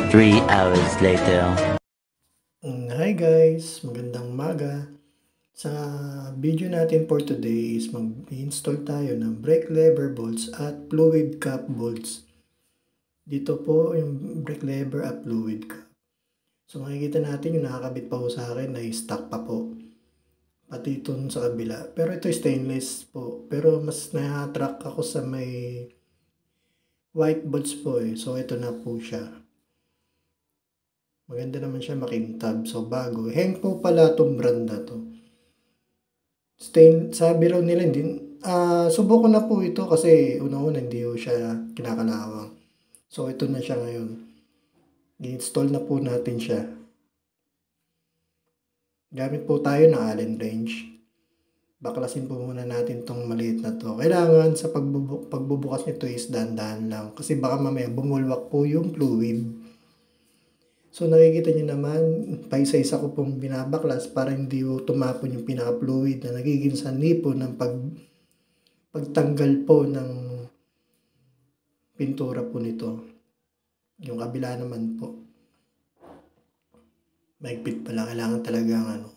3 hours later. Hi guys, magandang umaga. Sa video natin for today is mag-install tayo ng brake lever bolts at fluid cap bolts. Dito po yung brake lever at fluid cap. So makikita natin yung nakakabit pa po sa akin na stock pa po. Pati ito sa kabila. Pero ito stainless po. Pero mas na-attract ako sa may white bolts po eh. So ito na po siya. Maganda naman siya, makintab. So, bago. Henk po pala itong brand na to. Sabi raw nila, subukan na po ito kasi una-una hindi po siya kinakalawang. So, ito na siya ngayon. I-install na po natin siya. Gamit po tayo ng Allen wrench. Baklasin po muna natin itong maliit na to. Kailangan sa pagbubukas nito is dahan-dahan lang. Kasi baka mamaya bumulwak po yung fluid. So nakikita nyo naman, paisa-isa ko pong binabaklas para hindi tumapon yung pinaka-fluid na nagiging sanhi po ng pagtanggal po ng pintura po nito. Yung kabila naman po. Mahigpit pala, kailangan talagang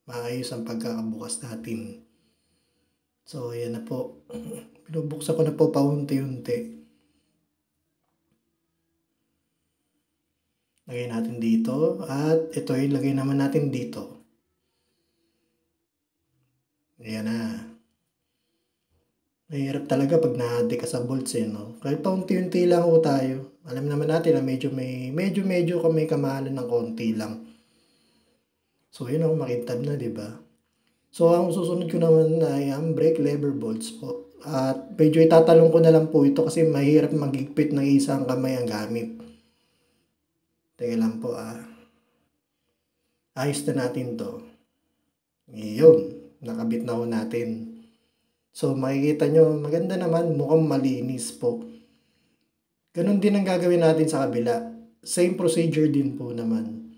maayos ang pagkakabukas natin. So ayan na po. Binubuksan ko na po paunti-unti. Lagay natin dito at ito ilagay naman natin dito. Ayan na. Mahirap talaga pag na-addict ka sa bolts no? Kahit paunti-unti lang po tayo. Alam naman natin na medyo kami kamahalan ng konti lang. So yun ako, makintab na, diba? So ang susunod ko naman ay ang brake lever bolts po. At medyo itatalong ko na lang po ito kasi mahirap magigpit ng isang kamay ang gamit. Teka lang po ayos na natin to. Iyon, nakabit na ho natin. So makikita nyo, maganda naman, mukhang malinis po. Ganun din ang gagawin natin sa kabila. Same procedure din po naman.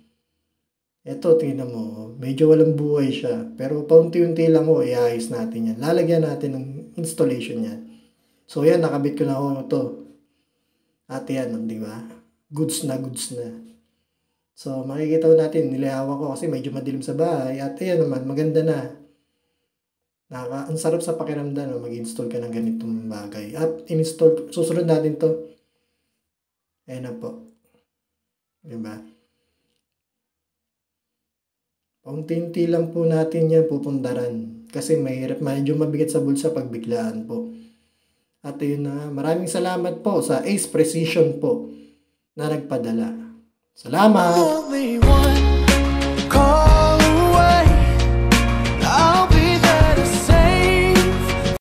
Ito, tingnan mo, medyo walang buhay siya. Pero paunti-unti lang ho, iayos natin yan. Lalagyan natin ng installation yan. So yan, nakabit ko na ho ito. At yan, di ba? Goods na. So, makikita ko natin, nilawak ko kasi medyo madilim sa bahay. At ayan naman, maganda na. Ang sarap sa pakiramdam, mag-install ka ng ganitong bagay. At susunod natin to. Ayan na po. Diba? Paunti-unti lang po natin yan pupundaran. Kasi medyo mabigat sa bulsa pag biglaan po. At yun na, maraming salamat po sa Ace Precision po na nagpadala. Salamat!